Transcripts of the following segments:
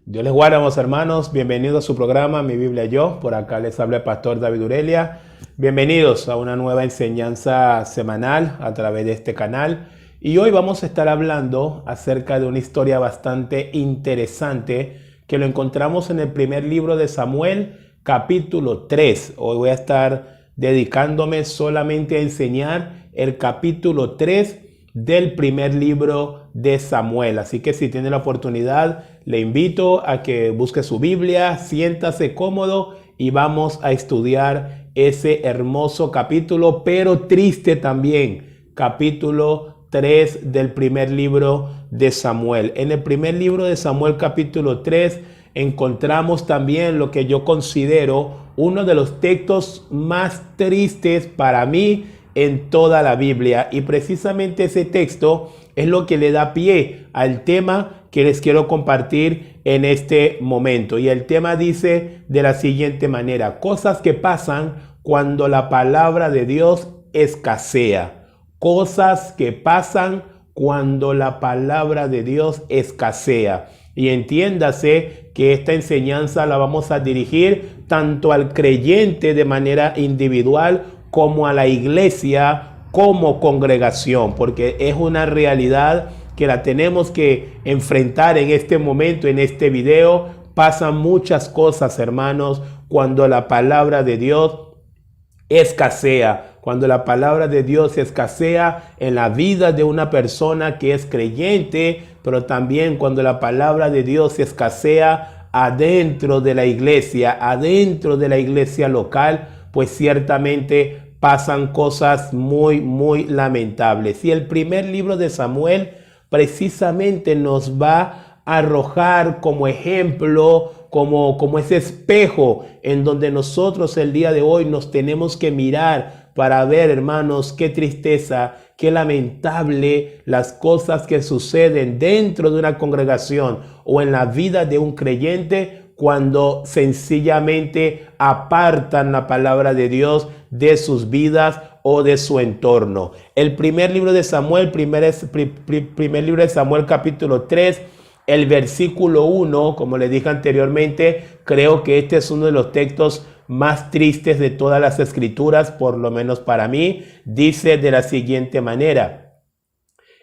Dios les guarde, amados hermanos. Bienvenidos a su programa Mi Biblia Yo. Por acá les habla el pastor David Urelia. Bienvenidos a una nueva enseñanza semanal a través de este canal. Y hoy vamos a estar hablando acerca de una historia bastante interesante que lo encontramos en el primer libro de Samuel, capítulo 3. Hoy voy a estar dedicándome solamente a enseñar el capítulo 3 del primer libro de Samuel. Así que si tiene la oportunidad, le invito a que busque su Biblia, siéntase cómodo y vamos a estudiar ese hermoso capítulo, pero triste también, capítulo 3 del primer libro de Samuel. En el primer libro de Samuel, capítulo 3, encontramos también lo que yo considero uno de los textos más tristes para mí en toda la Biblia, y precisamente ese texto es lo que le da pie al tema que les quiero compartir en este momento. Y el tema dice de la siguiente manera: cosas que pasan cuando la palabra de Dios escasea. Cosas que pasan cuando la palabra de Dios escasea. Y entiéndase que esta enseñanza la vamos a dirigir tanto al creyente de manera individual como a la iglesia como congregación, porque es una realidad que la tenemos que enfrentar en este momento, en este video. Pasan muchas cosas, hermanos, cuando la palabra de Dios escasea, cuando la palabra de Dios escasea en la vida de una persona que es creyente, pero también cuando la palabra de Dios escasea adentro de la iglesia local, pues ciertamente pasan cosas muy lamentables. Y el primer libro de Samuel precisamente nos va a arrojar como ejemplo, como ese espejo en donde nosotros el día de hoy nos tenemos que mirar para ver, hermanos, qué tristeza, qué lamentable las cosas que suceden dentro de una congregación o en la vida de un creyente cuando sencillamente apartan la palabra de Dios de sus vidas o de su entorno. El primer libro de Samuel, primer libro de Samuel, capítulo 3, el versículo 1, como les dije anteriormente, creo que este es uno de los textos más tristes de todas las escrituras, por lo menos para mí. Dice de la siguiente manera: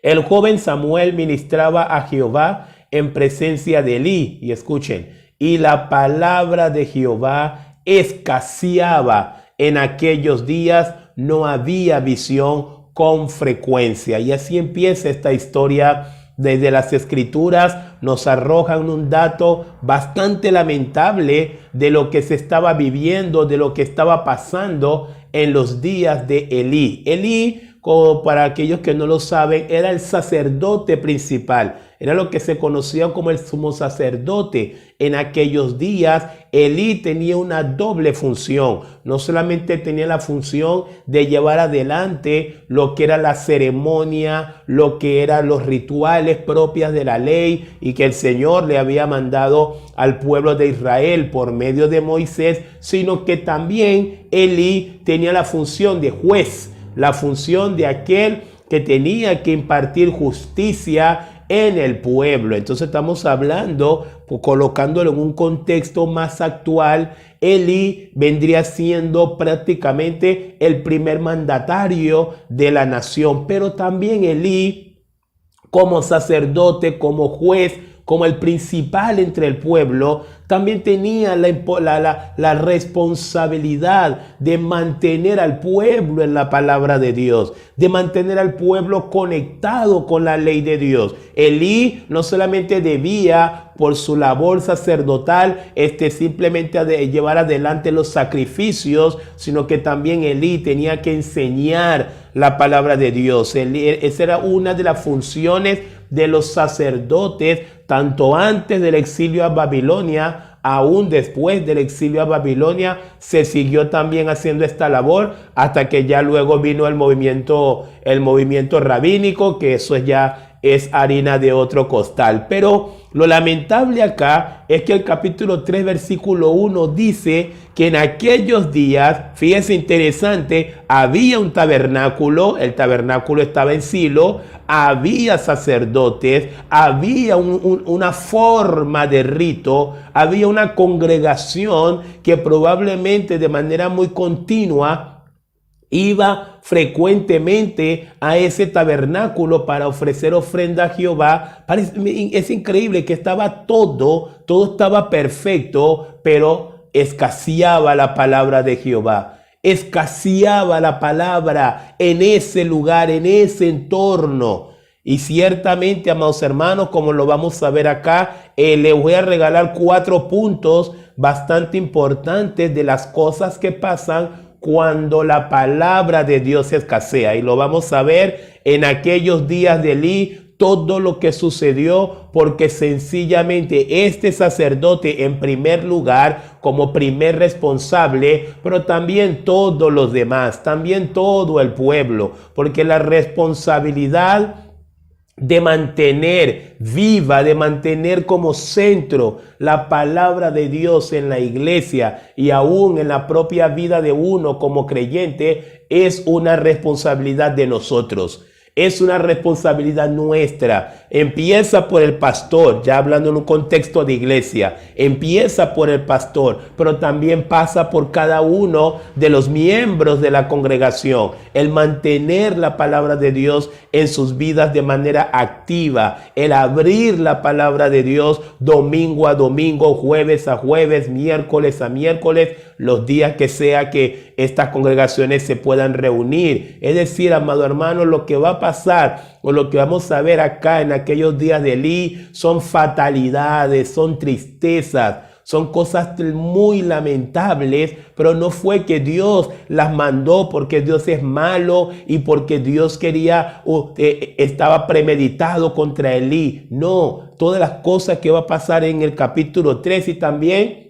el joven Samuel ministraba a Jehová en presencia de Elí, y escuchen, y la palabra de Jehová escaseaba en aquellos días, no había visión con frecuencia. Y así empieza esta historia. Desde las escrituras nos arrojan un dato bastante lamentable de lo que se estaba viviendo, de lo que estaba pasando en los días de Elí. Elí, como para aquellos que no lo saben, era el sacerdote principal. Era lo que se conocía como el sumo sacerdote. En aquellos días, Elí tenía una doble función. No solamente tenía la función de llevar adelante lo que era la ceremonia, lo que eran los rituales propios de la ley y que el Señor le había mandado al pueblo de Israel por medio de Moisés, sino que también Elí tenía la función de juez, la función de aquel que tenía que impartir justicia en el pueblo. Entonces estamos hablando, colocándolo en un contexto más actual. Elí vendría siendo prácticamente el primer mandatario de la nación, pero también Elí, como sacerdote, como juez, como el principal entre el pueblo, también tenía la responsabilidad de mantener al pueblo en la palabra de Dios, de mantener al pueblo conectado con la ley de Dios. Elí no solamente debía, por su labor sacerdotal, simplemente de llevar adelante los sacrificios, sino que también Elí tenía que enseñar la palabra de Dios. Esa era una de las funciones de los sacerdotes, tanto antes del exilio a Babilonia, aún después del exilio a Babilonia, se siguió también haciendo esta labor hasta que ya luego vino el movimiento rabínico, que eso es ya es harina de otro costal. Pero lo lamentable acá es que el capítulo 3, versículo 1 dice que en aquellos días, fíjense interesante, había un tabernáculo, el tabernáculo estaba en Silo, había sacerdotes, había una forma de rito, había una congregación que probablemente de manera muy continua iba frecuentemente a ese tabernáculo para ofrecer ofrenda a Jehová. Es increíble que estaba todo estaba perfecto, pero escaseaba la palabra de Jehová. Escaseaba la palabra en ese lugar, en ese entorno. Y ciertamente, amados hermanos, como lo vamos a ver acá, les voy a regalar 4 puntos bastante importantes de las cosas que pasan cuando la palabra de Dios escasea. Y lo vamos a ver en aquellos días de Elí, todo lo que sucedió, porque sencillamente este sacerdote en primer lugar, como primer responsable, pero también todos los demás, también todo el pueblo, porque la responsabilidad de mantener viva, de mantener como centro la palabra de Dios en la iglesia y aún en la propia vida de uno como creyente, es una responsabilidad de nosotros. Es una responsabilidad nuestra. Empieza por el pastor, ya hablando en un contexto de iglesia. Empieza por el pastor, pero también pasa por cada uno de los miembros de la congregación. El mantener la palabra de Dios en sus vidas de manera activa. El abrir la palabra de Dios domingo a domingo, jueves a jueves, miércoles a miércoles, los días que sea que estas congregaciones se puedan reunir. Es decir, amado hermano, lo que va a pasar o lo que vamos a ver acá en aquellos días de Elí son fatalidades, son tristezas, son cosas muy lamentables, pero no fue que Dios las mandó porque Dios es malo y porque Dios quería estaba premeditado contra Elí. No, todas las cosas que va a pasar en el capítulo 3 y también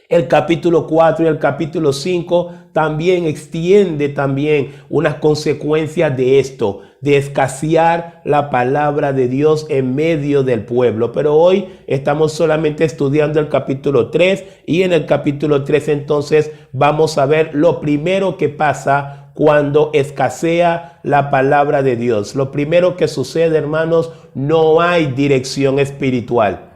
el capítulo 4 y el capítulo 5 también extiende también unas consecuencias de esto, de escasear la palabra de Dios en medio del pueblo. Pero hoy estamos solamente estudiando el capítulo 3 y en el capítulo 3 entonces vamos a ver lo primero que pasa cuando escasea la palabra de Dios. Lo primero que sucede, hermanos, no hay dirección espiritual.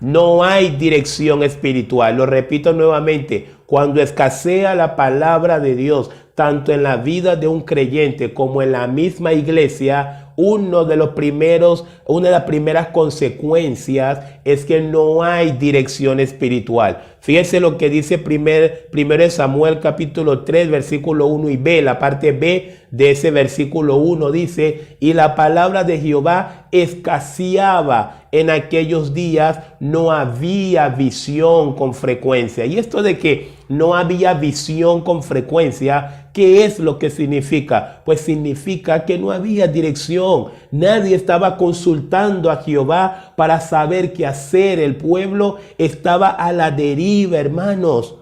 No hay dirección espiritual. Lo repito nuevamente, cuando escasea la palabra de Dios, tanto en la vida de un creyente como en la misma iglesia, una de las primeras consecuencias es que no hay dirección espiritual. Fíjense lo que dice primero Samuel capítulo 3, versículo 1 y B. La parte B de ese versículo 1 dice: y la palabra de Jehová escaseaba en aquellos días, no había visión con frecuencia. Y esto de que no había visión con frecuencia, ¿qué es lo que significa? Pues significa que no había dirección. Nadie estaba consultando a Jehová para saber qué hacer. El pueblo estaba a la deriva, hermanos.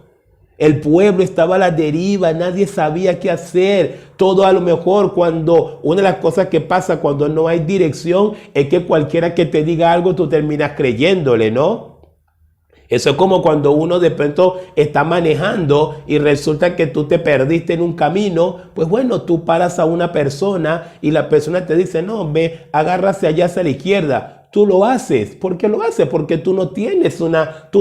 El pueblo estaba a la deriva, nadie sabía qué hacer. Todo a lo mejor una de las cosas que pasa cuando no hay dirección es que cualquiera que te diga algo tú terminas creyéndole, ¿no? Eso es como cuando uno de pronto está manejando y resulta que tú te perdiste en un camino. Pues bueno, tú paras a una persona y la persona te dice: no, ve, agárrase allá hacia la izquierda. Tú lo haces. ¿Por qué lo haces? Porque tú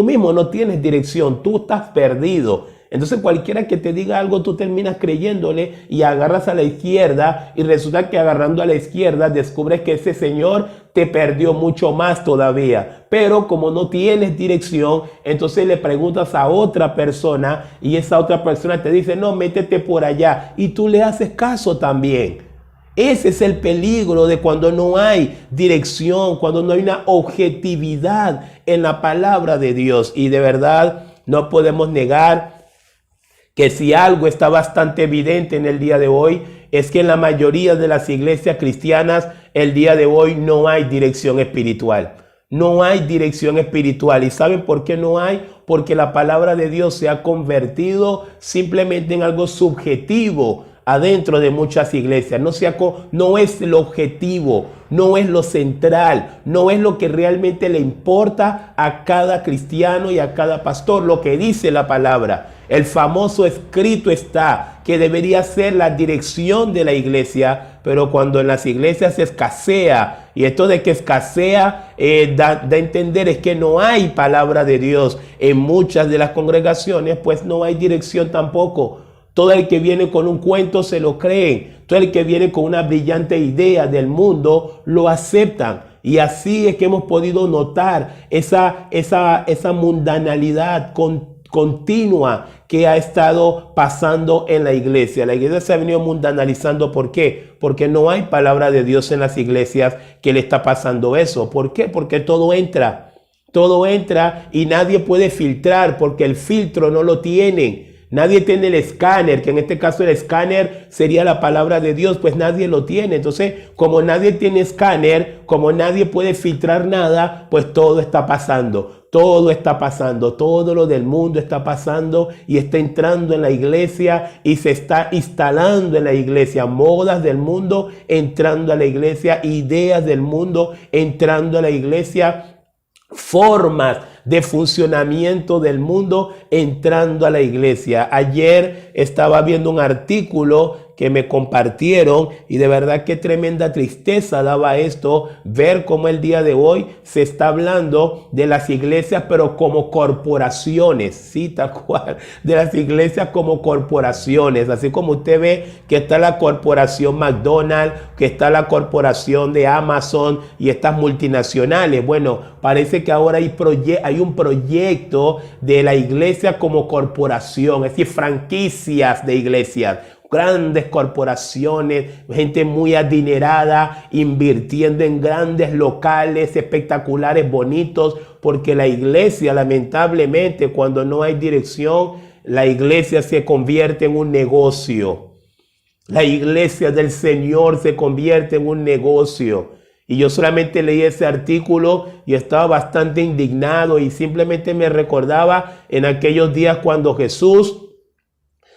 mismo no tienes dirección. Tú estás perdido. Entonces cualquiera que te diga algo, tú terminas creyéndole y agarras a la izquierda y resulta que agarrando a la izquierda descubres que ese señor te perdió mucho más todavía. Pero como no tienes dirección, entonces le preguntas a otra persona y esa otra persona te dice: no, métete por allá, y tú le haces caso también. Ese es el peligro de cuando no hay dirección, cuando no hay una objetividad en la palabra de Dios. Y de verdad no podemos negar que si algo está bastante evidente en el día de hoy, es que en la mayoría de las iglesias cristianas, el día de hoy no hay dirección espiritual. No hay dirección espiritual. ¿Y saben por qué no hay? Porque la palabra de Dios se ha convertido simplemente en algo subjetivo, adentro de muchas iglesias. No es el objetivo, no es lo central, no es lo que realmente le importa a cada cristiano y a cada pastor, lo que dice la palabra. El famoso escrito está, que debería ser la dirección de la iglesia, pero cuando en las iglesias escasea, y esto de que escasea da a entender es que no hay palabra de Dios en muchas de las congregaciones, pues no hay dirección tampoco. Todo el que viene con un cuento se lo creen, todo el que viene con una brillante idea del mundo lo aceptan. Y así es que hemos podido notar esa mundanalidad continua que ha estado pasando en la iglesia. La iglesia se ha venido mundanalizando. ¿Por qué? Porque no hay palabra de Dios en las iglesias que le está pasando eso. ¿Por qué? Porque todo entra y nadie puede filtrar porque el filtro no lo tienen. Nadie tiene el escáner, que en este caso el escáner sería la palabra de Dios, pues nadie lo tiene. Entonces, como nadie tiene escáner, como nadie puede filtrar nada, pues todo está pasando. Todo está pasando, todo lo del mundo está pasando y está entrando en la iglesia y se está instalando en la iglesia. Modas del mundo entrando a la iglesia, ideas del mundo entrando a la iglesia, formas de funcionamiento del mundo entrando a la iglesia. Ayer estaba viendo un artículo que me compartieron y de verdad qué tremenda tristeza daba esto, ver cómo el día de hoy se está hablando de las iglesias pero como corporaciones, sí, tal cual, de las iglesias como corporaciones, así como usted ve que está la corporación McDonald's, que está la corporación de Amazon y estas multinacionales. Bueno, parece que ahora hay un proyecto de la iglesia como corporación, es decir, franquicias de iglesias. Grandes corporaciones, gente muy adinerada, invirtiendo en grandes locales espectaculares, bonitos, porque la iglesia, lamentablemente, cuando no hay dirección, la iglesia se convierte en un negocio. La iglesia del Señor se convierte en un negocio. Y yo solamente leí ese artículo y estaba bastante indignado y simplemente me recordaba en aquellos días cuando Jesús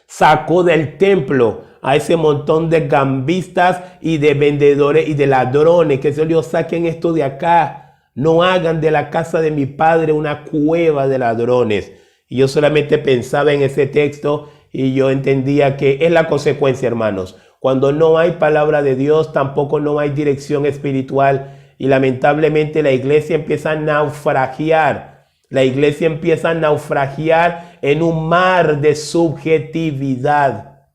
sacó del templo a ese montón de gambistas y de vendedores y de ladrones, que se les saquen esto de acá. No hagan de la casa de mi padre una cueva de ladrones. Y yo solamente pensaba en ese texto y yo entendía que es la consecuencia, hermanos. Cuando no hay palabra de Dios, tampoco no hay dirección espiritual. Y lamentablemente la iglesia empieza a naufragiar. La iglesia empieza a naufragiar en un mar de subjetividad.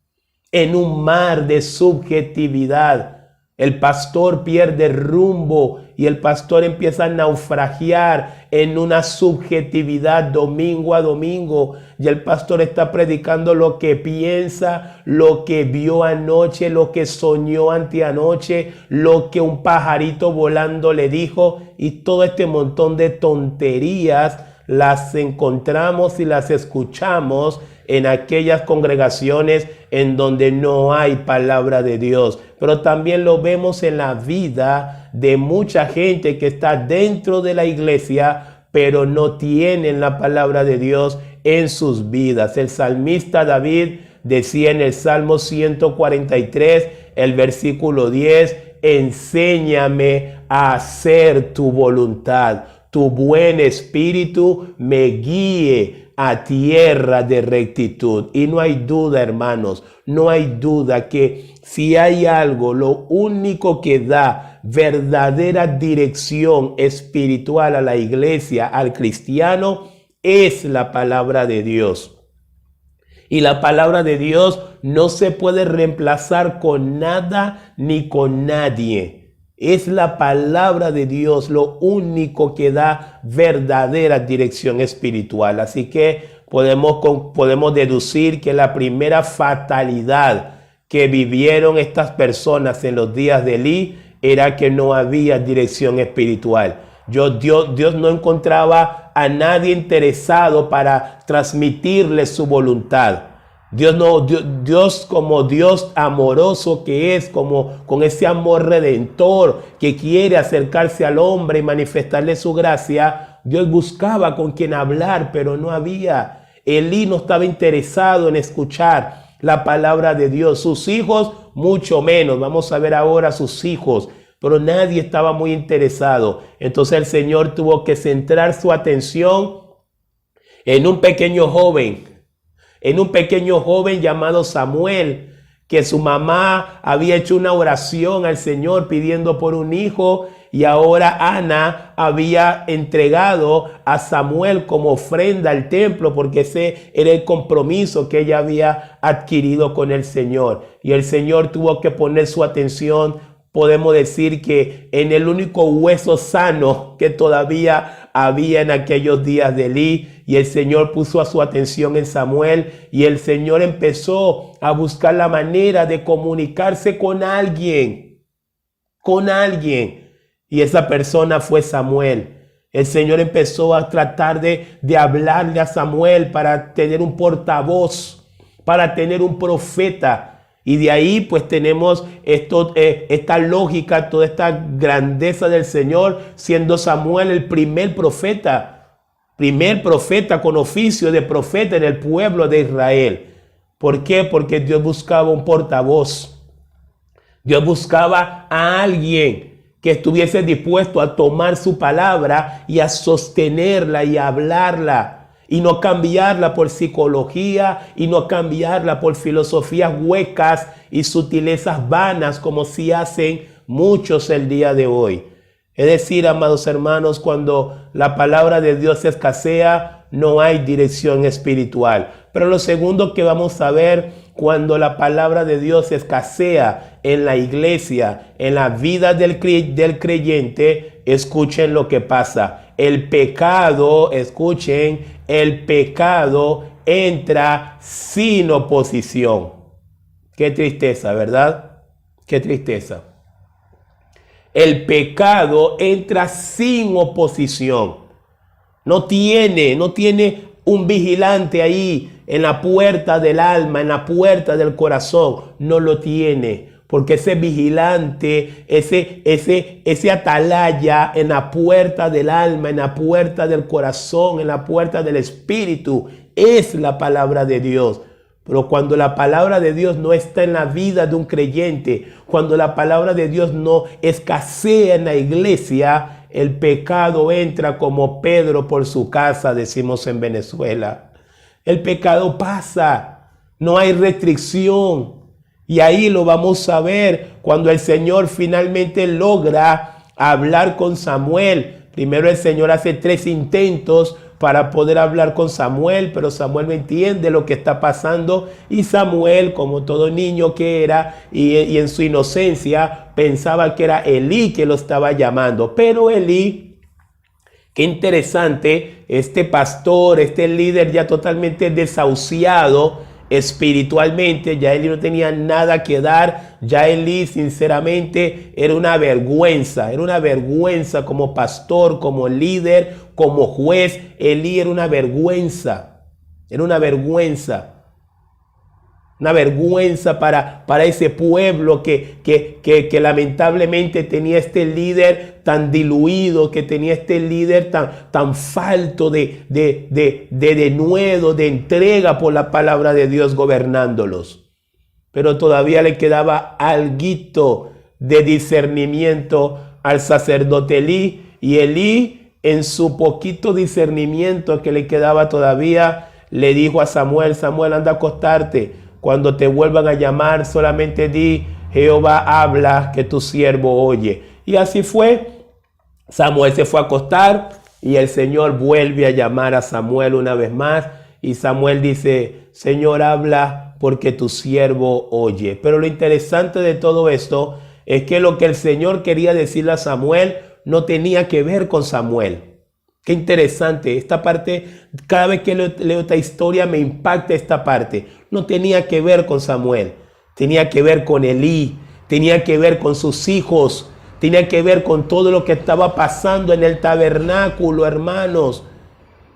En un mar de subjetividad. El pastor pierde rumbo y el pastor empieza a naufragiar en una subjetividad domingo a domingo. Y el pastor está predicando lo que piensa, lo que vio anoche, lo que soñó anteanoche, lo que un pajarito volando le dijo. Y todo este montón de tonterías las encontramos y las escuchamos en aquellas congregaciones en donde no hay palabra de Dios. Pero también lo vemos en la vida de mucha gente que está dentro de la iglesia, pero no tienen la palabra de Dios en sus vidas. El salmista David decía en el Salmo 143, el versículo 10, enséñame a hacer tu voluntad. Tu buen espíritu me guíe a tierra de rectitud. Y no hay duda, hermanos, no hay duda que si hay algo, lo único que da verdadera dirección espiritual a la iglesia, al cristiano, es la palabra de Dios. Y la palabra de Dios no se puede reemplazar con nada ni con nadie. Es la palabra de Dios lo único que da verdadera dirección espiritual. Así que podemos deducir que la primera fatalidad que vivieron estas personas en los días de Elí era que no había dirección espiritual. Dios no encontraba a nadie interesado para transmitirle su voluntad. Dios como Dios amoroso que es, como con ese amor redentor que quiere acercarse al hombre y manifestarle su gracia, Dios buscaba con quien hablar, pero no había. Elí no estaba interesado en escuchar. la palabra de Dios. Sus hijos, mucho menos. Vamos a ver ahora sus hijos. Pero nadie estaba muy interesado. Entonces el Señor tuvo que centrar su atención en un pequeño joven llamado Samuel, que su mamá había hecho una oración al Señor pidiendo por un hijo, y ahora Ana había entregado a Samuel como ofrenda al templo, porque ese era el compromiso que ella había adquirido con el Señor. Y el Señor tuvo que poner su atención, podemos decir que en el único hueso sano que todavía había en aquellos días de Elí, y el Señor puso a su atención en Samuel, y el Señor empezó a buscar la manera de comunicarse con alguien, y esa persona fue Samuel. El Señor empezó a tratar de hablarle a Samuel para tener un portavoz, para tener un profeta. Y de ahí pues tenemos esta lógica, toda esta grandeza del Señor, siendo Samuel el primer profeta con oficio de profeta en el pueblo de Israel. ¿Por qué? Porque Dios buscaba un portavoz. Dios buscaba a alguien que estuviese dispuesto a tomar su palabra y a sostenerla y a hablarla, y no cambiarla por psicología, y no cambiarla por filosofías huecas y sutilezas vanas, como si hacen muchos el día de hoy. Es decir, amados hermanos, cuando la palabra de Dios escasea, no hay dirección espiritual. Pero lo segundo que vamos a ver, cuando la palabra de Dios escasea en la iglesia, en la vida del creyente, escuchen lo que pasa. El pecado, escuchen, el pecado entra sin oposición. Qué tristeza, ¿verdad? Qué tristeza. El pecado entra sin oposición. No tiene un vigilante ahí en la puerta del alma, en la puerta del corazón. No lo tiene. Porque ese vigilante, ese atalaya en la puerta del alma, en la puerta del corazón, en la puerta del espíritu, es la palabra de Dios. Pero cuando la palabra de Dios no está en la vida de un creyente, cuando la palabra de Dios no escasea en la iglesia, el pecado entra como Pedro por su casa, decimos en Venezuela. El pecado pasa, no hay restricción. Y ahí lo vamos a ver cuando el Señor finalmente logra hablar con Samuel. Primero el Señor hace 3 intentos para poder hablar con Samuel, pero Samuel no entiende lo que está pasando, y Samuel, como todo niño que era, y en su inocencia, pensaba que era Elí que lo estaba llamando. Pero Elí, qué interesante, este pastor, este líder ya totalmente desahuciado espiritualmente, ya Elí no tenía nada que dar. Ya Elí sinceramente era una vergüenza como pastor, como líder, como juez. Elí era una vergüenza para ese pueblo que lamentablemente tenía este líder tan diluido, que tenía este líder tan falto de denuedo, de entrega por la palabra de Dios gobernándolos. Pero todavía le quedaba alguito de discernimiento al sacerdote Elí, y Elí, en su poquito discernimiento que le quedaba todavía, le dijo a Samuel: Samuel, anda a acostarte. Cuando te vuelvan a llamar, solamente di: Jehová habla, que tu siervo oye. Y así fue. Samuel se fue a acostar, y el Señor vuelve a llamar a Samuel una vez más, y Samuel dice: Señor, habla, porque tu siervo oye. Pero lo interesante de todo esto es que lo que el Señor quería decirle a Samuel no tenía que ver con Samuel. Qué interesante, esta parte, cada vez que leo esta historia me impacta esta parte. No tenía que ver con Samuel, tenía que ver con Elí, tenía que ver con sus hijos, tenía que ver con todo lo que estaba pasando en el tabernáculo, hermanos.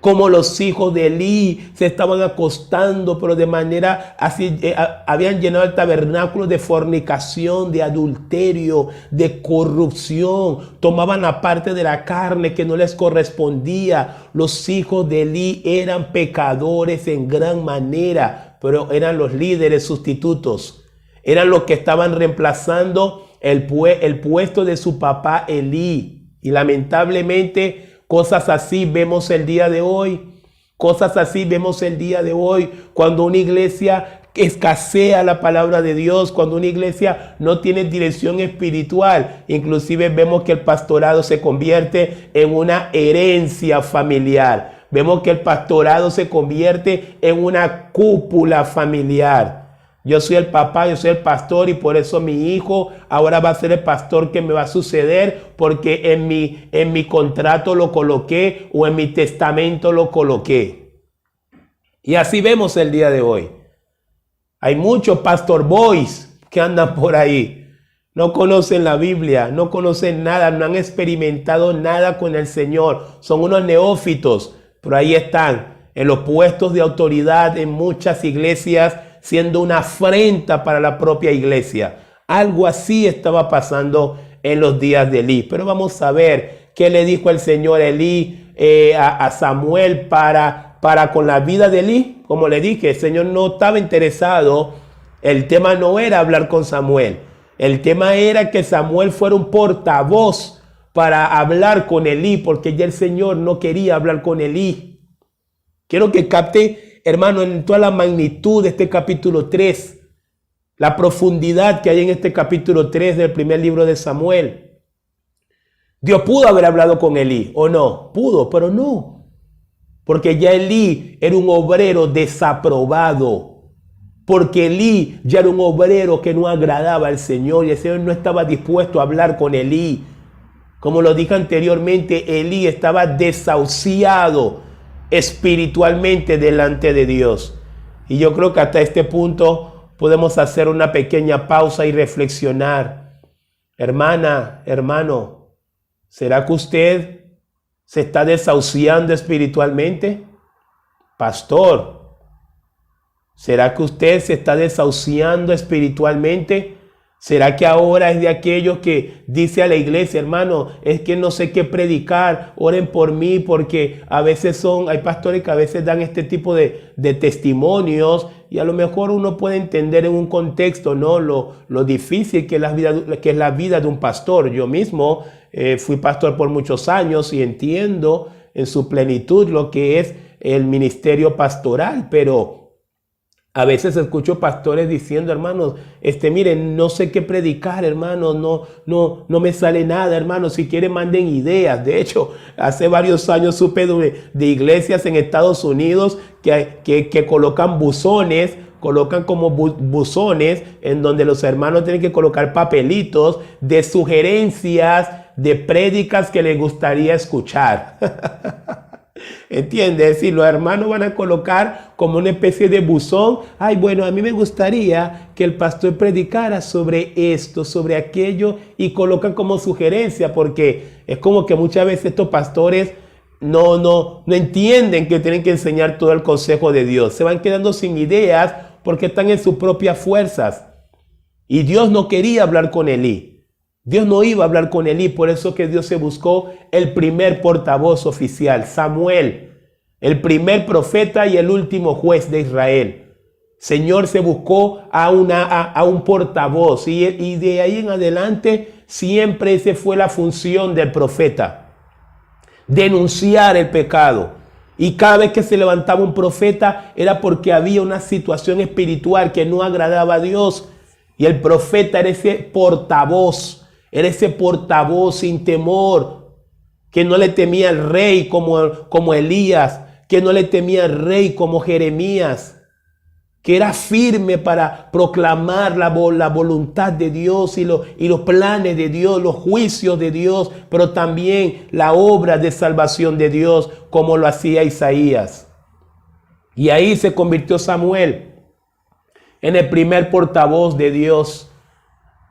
Como los hijos de Elí se estaban acostando, pero de manera así, habían llenado el tabernáculo de fornicación, de adulterio, de corrupción. Tomaban la parte de la carne que no les correspondía. Los hijos de Elí eran pecadores en gran manera. pero eran los líderes sustitutos. Eran los que estaban reemplazando el puesto de su papá Elí. Y lamentablemente cosas así vemos el día de hoy. Cosas así vemos el día de hoy. Cuando una iglesia escasea la palabra de Dios, cuando una iglesia no tiene dirección espiritual, inclusive vemos que el pastorado se convierte en una herencia familiar. Vemos que el pastorado se convierte en una cúpula familiar. Yo soy el papá, yo soy el pastor y por eso mi hijo ahora va a ser el pastor que me va a suceder porque en mi contrato lo coloqué o en mi testamento lo coloqué. Y así vemos el día de hoy. Hay muchos pastor boys que andan por ahí. No conocen la Biblia, no conocen nada, no han experimentado nada con el Señor. Son unos neófitos, pero ahí están en los puestos de autoridad en muchas iglesias, siendo una afrenta para la propia iglesia. Algo así estaba pasando en los días de Elí. Pero vamos a ver qué le dijo el Señor Elí a Samuel para con la vida de Elí. Como le dije, el Señor no estaba interesado. El tema no era hablar con Samuel. El tema era que Samuel fuera un portavoz para hablar con Elí, porque ya el Señor no quería hablar con Elí. Quiero que capte, hermano, en toda la magnitud de este capítulo 3, la profundidad que hay en este capítulo 3 del primer libro de Samuel. Dios pudo haber hablado con Elí, ¿o no? Pudo, pero no. Porque ya Elí era un obrero desaprobado. Porque Elí ya era un obrero que no agradaba al Señor y el Señor no estaba dispuesto a hablar con Elí. Como lo dije anteriormente, Elí estaba desahuciado espiritualmente delante de Dios. Y yo creo que hasta este punto podemos hacer una pequeña pausa y reflexionar. Hermana, hermano, ¿será que usted se está desahuciando espiritualmente? Pastor, ¿será que usted se está desahuciando espiritualmente? ¿Será que ahora es de aquellos que dice a la iglesia, hermano, es que no sé qué predicar, oren por mí? Porque a veces hay pastores que a veces dan este tipo de testimonios y a lo mejor uno puede entender en un contexto, ¿no? Lo difícil que es la vida de un pastor. Yo mismo fui pastor por muchos años y entiendo en su plenitud lo que es el ministerio pastoral, pero a veces escucho pastores diciendo, hermanos, miren, no sé qué predicar, hermanos, no me sale nada, hermanos, si quieren manden ideas. De hecho, hace varios años supe de iglesias en Estados Unidos que colocan buzones, colocan como buzones en donde los hermanos tienen que colocar papelitos de sugerencias de prédicas que les gustaría escuchar. ¿Entiendes? Si los hermanos van a colocar como una especie de buzón, ay, bueno, a mí me gustaría que el pastor predicara sobre esto, sobre aquello, y colocan como sugerencia, porque es como que muchas veces estos pastores no entienden que tienen que enseñar todo el consejo de Dios. Se van quedando sin ideas porque están en sus propias fuerzas. Y Dios no quería hablar con Elí. Dios no iba a hablar con Elí, por eso que Dios se buscó el primer portavoz oficial, Samuel, el primer profeta y el último juez de Israel. Señor se buscó a un portavoz y de ahí en adelante siempre esa fue la función del profeta, denunciar el pecado. Y cada vez que se levantaba un profeta era porque había una situación espiritual que no agradaba a Dios y el profeta era ese portavoz. Era ese portavoz sin temor, que no le temía al rey como Elías, que no le temía al rey como Jeremías, que era firme para proclamar la voluntad de Dios y los planes de Dios, los juicios de Dios, pero también la obra de salvación de Dios, como lo hacía Isaías. Y ahí se convirtió Samuel en el primer portavoz de Dios.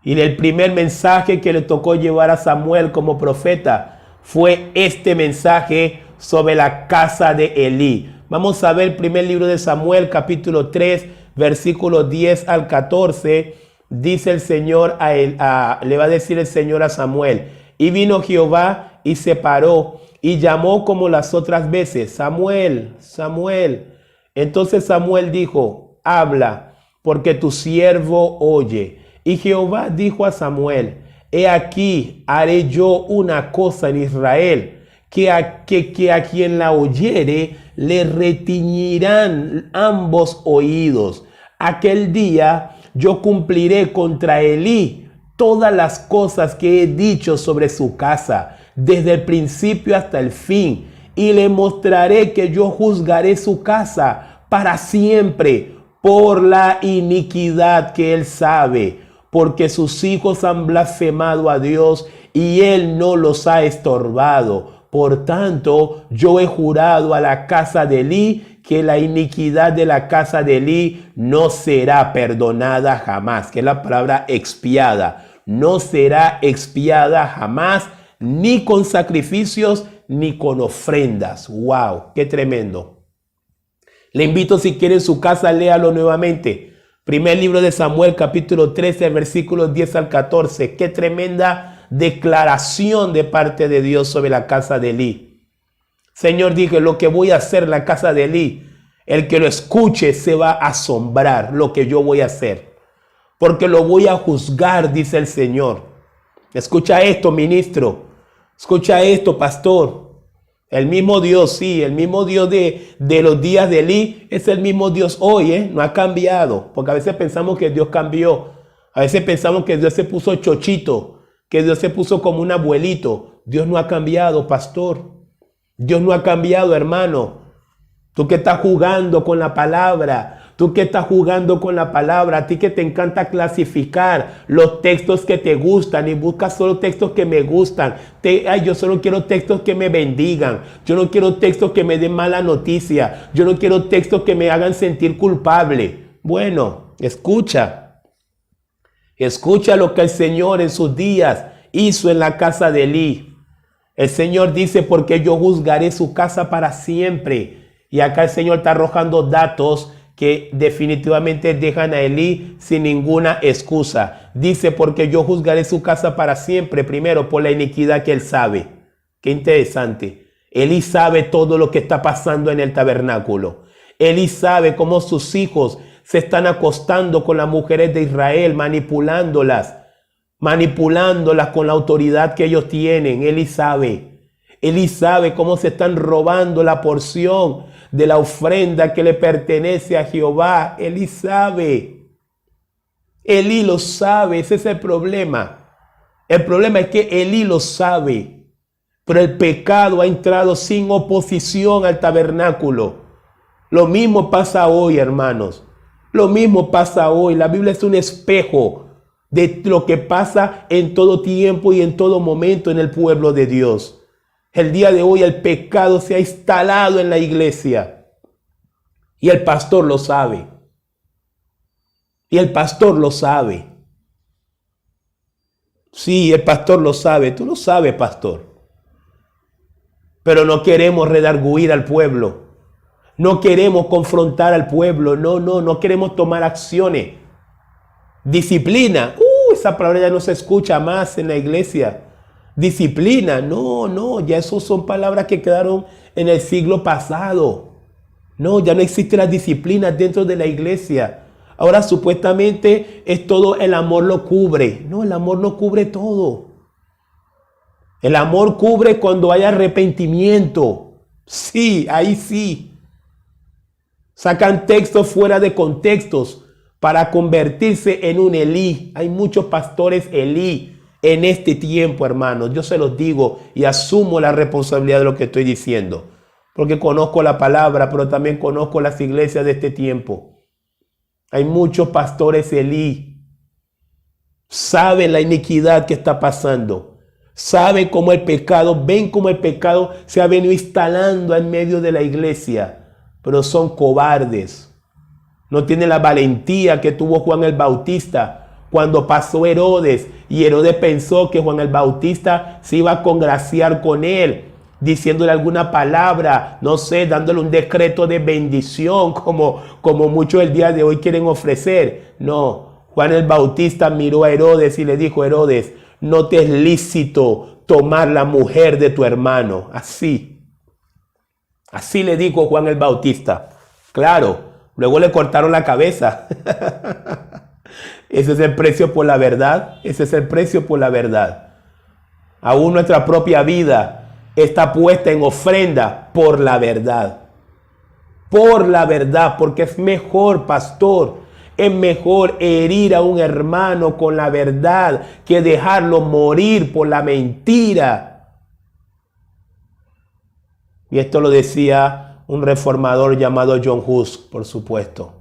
Y el primer mensaje que le tocó llevar a Samuel como profeta fue este mensaje sobre la casa de Elí. Vamos a ver el primer libro de Samuel, capítulo 3, versículos 10 al 14. Dice el Señor le va a decir el Señor a Samuel: y vino Jehová y se paró y llamó como las otras veces: Samuel, Samuel. Entonces Samuel dijo: habla, porque tu siervo oye. Y Jehová dijo a Samuel, he aquí, haré yo una cosa en Israel, que a quien la oyere le retiñirán ambos oídos. Aquel día yo cumpliré contra Elí todas las cosas que he dicho sobre su casa, desde el principio hasta el fin, y le mostraré que yo juzgaré su casa para siempre por la iniquidad que él sabe, porque sus hijos han blasfemado a Dios y él no los ha estorbado. Por tanto, yo he jurado a la casa de Elí que la iniquidad de la casa de Elí no será perdonada jamás, que es la palabra expiada. No será expiada jamás, ni con sacrificios, ni con ofrendas. ¡Wow! ¡Qué tremendo! Le invito, si quiere, en su casa, léalo nuevamente. Primer libro de Samuel, capítulo 13, versículos 10 al 14. ¡Qué tremenda declaración de parte de Dios sobre la casa de Elí! Señor, dije, lo que voy a hacer en la casa de Elí, el que lo escuche se va a asombrar lo que yo voy a hacer, porque lo voy a juzgar, dice el Señor. Escucha esto, ministro. Escucha esto, pastor. El mismo Dios, sí, el mismo Dios de los días de Elí es el mismo Dios hoy, no ha cambiado. Porque a veces pensamos que Dios cambió. A veces pensamos que Dios se puso chochito, que Dios se puso como un abuelito. Dios no ha cambiado, pastor. Dios no ha cambiado, hermano. Tú que estás jugando con la palabra. Tú que estás jugando con la palabra, a ti que te encanta clasificar los textos que te gustan y buscas solo textos que me gustan. Yo solo quiero textos que me bendigan. Yo no quiero textos que me den mala noticia. Yo no quiero textos que me hagan sentir culpable. Bueno, escucha. Escucha lo que el Señor en sus días hizo en la casa de Elí. El Señor dice, porque yo juzgaré su casa para siempre. Y acá el Señor está arrojando datos que definitivamente dejan a Elí sin ninguna excusa. Dice, porque yo juzgaré su casa para siempre, primero por la iniquidad que él sabe. Qué interesante. Elí sabe todo lo que está pasando en el tabernáculo. Elí sabe cómo sus hijos se están acostando con las mujeres de Israel, manipulándolas con la autoridad que ellos tienen. Elí sabe cómo se están robando la porción de la ofrenda que le pertenece a Jehová. Elí sabe. Elí lo sabe. Ese es el problema. El problema es que Elí lo sabe. Pero el pecado ha entrado sin oposición al tabernáculo. Lo mismo pasa hoy, hermanos. Lo mismo pasa hoy. La Biblia es un espejo de lo que pasa en todo tiempo y en todo momento en el pueblo de Dios. El día de hoy el pecado se ha instalado en la iglesia y el pastor lo sabe. Y el pastor lo sabe. Sí, el pastor lo sabe. Tú lo sabes, pastor. Pero no queremos redarguir al pueblo. No queremos confrontar al pueblo. No queremos tomar acciones. Disciplina. Esa palabra ya no se escucha más en la iglesia. Disciplina, no, ya esos son palabras que quedaron en el siglo pasado. No, ya no existe la disciplina dentro de la iglesia. Ahora supuestamente es todo el amor lo cubre. No, el amor no cubre todo. El amor cubre cuando hay arrepentimiento. Sí, ahí sí. Sacan textos fuera de contextos para convertirse en un Elí. Hay muchos pastores Elí en este tiempo, hermanos. Yo se los digo y asumo la responsabilidad de lo que estoy diciendo. Porque conozco la palabra, pero también conozco las iglesias de este tiempo. Hay muchos pastores Elí. Saben la iniquidad que está pasando. Saben cómo el pecado, ven cómo el pecado se ha venido instalando en medio de la iglesia. Pero son cobardes. No tienen la valentía que tuvo Juan el Bautista cuando pasó Herodes, y Herodes pensó que Juan el Bautista se iba a congraciar con él, diciéndole alguna palabra, no sé, dándole un decreto de bendición, como muchos el día de hoy quieren ofrecer. No, Juan el Bautista miró a Herodes y le dijo, Herodes, no te es lícito tomar la mujer de tu hermano. Así le dijo Juan el Bautista. Claro, Luego le cortaron la cabeza. Ese es el precio por la verdad. Ese es el precio por la verdad. Aún nuestra propia vida está puesta en ofrenda por la verdad. Por la verdad, porque es mejor, pastor, es mejor herir a un hermano con la verdad que dejarlo morir por la mentira. Y esto lo decía un reformador llamado John Hus, por supuesto.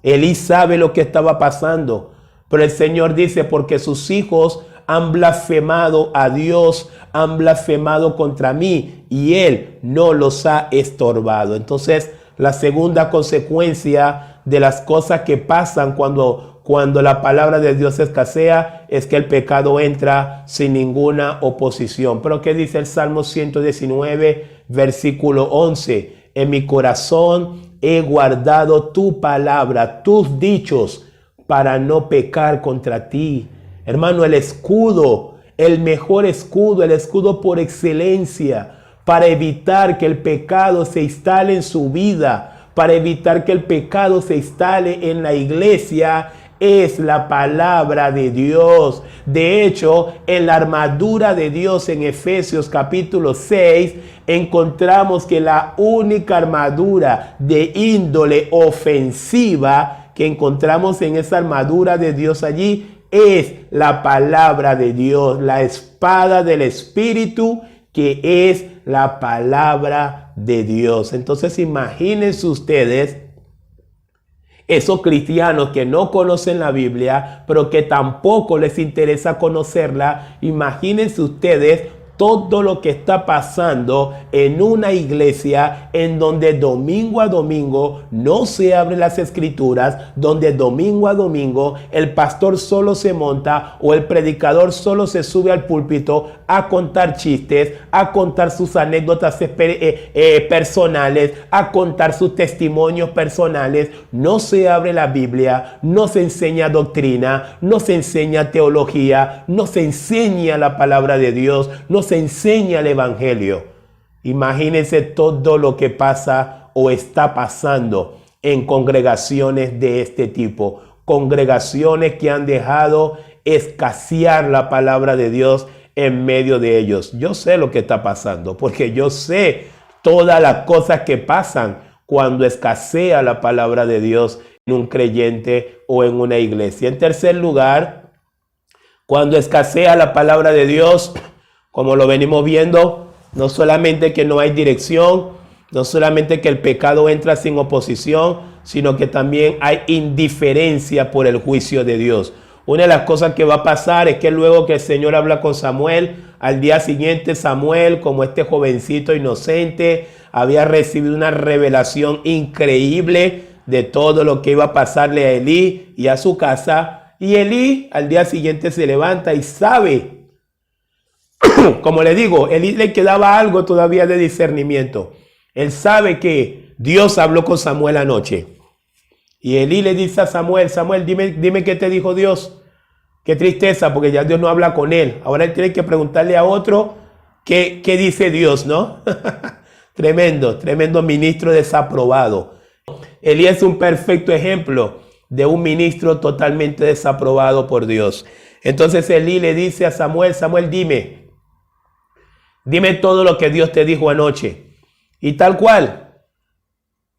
Elí sabe lo que estaba pasando, pero el Señor dice, porque sus hijos han blasfemado a Dios, han blasfemado contra mí, y Él no los ha estorbado. Entonces, la segunda consecuencia de las cosas que pasan cuando la palabra de Dios escasea es que el pecado entra sin ninguna oposición. Pero ¿qué dice el Salmo 119, versículo 11? En mi corazón he guardado tu palabra, tus dichos, para no pecar contra ti. Hermano, el escudo, el mejor escudo, el escudo por excelencia, para evitar que el pecado se instale en su vida, para evitar que el pecado se instale en la iglesia, es la palabra de Dios. De hecho, en la armadura de Dios en Efesios capítulo 6, encontramos que la única armadura de índole ofensiva que encontramos en esa armadura de Dios allí es la palabra de Dios, la espada del Espíritu, que es la palabra de Dios. Entonces, imagínense ustedes esos cristianos que no conocen la Biblia, pero que tampoco les interesa conocerla. Imagínense ustedes todo lo que está pasando en una iglesia en donde domingo a domingo no se abren las escrituras, donde domingo a domingo el pastor solo se monta o el predicador solo se sube al púlpito a contar chistes, a contar sus anécdotas personales, a contar sus testimonios personales. No se abre la Biblia, no se enseña doctrina, no se enseña teología, no se enseña la palabra de Dios, no se enseña el evangelio. Imagínense todo lo que pasa o está pasando en congregaciones de este tipo, congregaciones que han dejado escasear la palabra de Dios en medio de ellos. Yo sé lo que está pasando, porque yo sé todas las cosas que pasan cuando escasea la palabra de Dios en un creyente o en una iglesia. En tercer lugar, cuando escasea la palabra de Dios, como lo venimos viendo, no solamente que no hay dirección, no solamente que el pecado entra sin oposición, sino que también hay indiferencia por el juicio de Dios. Una de las cosas que va a pasar es que luego que el Señor habla con Samuel, al día siguiente Samuel, como este jovencito inocente, había recibido una revelación increíble de todo lo que iba a pasarle a Elí y a su casa. Y Elí al día siguiente se levanta y sabe. Como le digo, Elí le quedaba algo todavía de discernimiento. Él sabe que Dios habló con Samuel anoche. Y Elí le dice a Samuel, Samuel, dime qué te dijo Dios. Qué tristeza, porque ya Dios no habla con él. Ahora él tiene que preguntarle a otro qué dice Dios, ¿no? Tremendo ministro desaprobado. Elí es un perfecto ejemplo de un ministro totalmente desaprobado por Dios. Entonces Elí le dice a Samuel, Samuel, dime todo lo que Dios te dijo anoche. Y tal cual,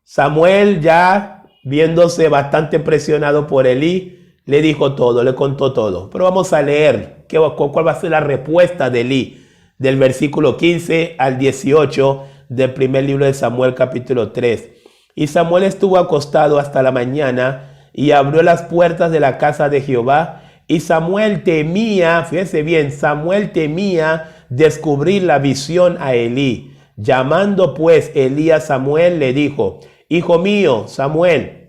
Samuel, ya viéndose bastante presionado por Elí, le dijo todo, le contó todo. Pero vamos a leer cuál va a ser la respuesta de Elí, del versículo 15 al 18 del primer libro de Samuel, capítulo 3. Y Samuel estuvo acostado hasta la mañana y abrió las puertas de la casa de Jehová. Y Samuel temía, fíjense bien, Samuel temía descubrir la visión a Elí. Llamando pues Elí a Samuel, le dijo, hijo mío, Samuel.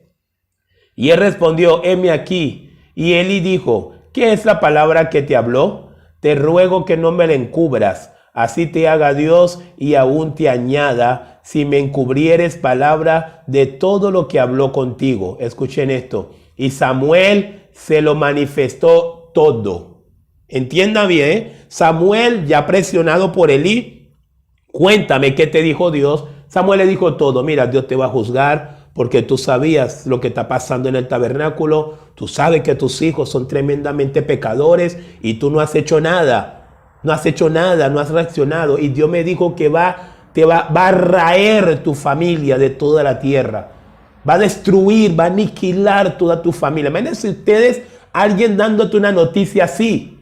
Y él respondió, heme aquí. Y Elí dijo, ¿qué es la palabra que te habló? Te ruego que no me la encubras, así te haga Dios y aún te añada, si me encubrieres palabra de todo lo que habló contigo. Escuchen esto. Y Samuel se lo manifestó todo. Entienda bien, Samuel, ya presionado por Elí, cuéntame qué te dijo Dios. Samuel le dijo todo. Mira, Dios te va a juzgar porque tú sabías lo que está pasando en el tabernáculo, tú sabes que tus hijos son tremendamente pecadores y tú no has hecho nada, no has hecho nada, no has reaccionado. Y Dios me dijo que va a raer tu familia de toda la tierra, va a destruir, va a aniquilar toda tu familia. Imagínense ustedes alguien dándote una noticia así.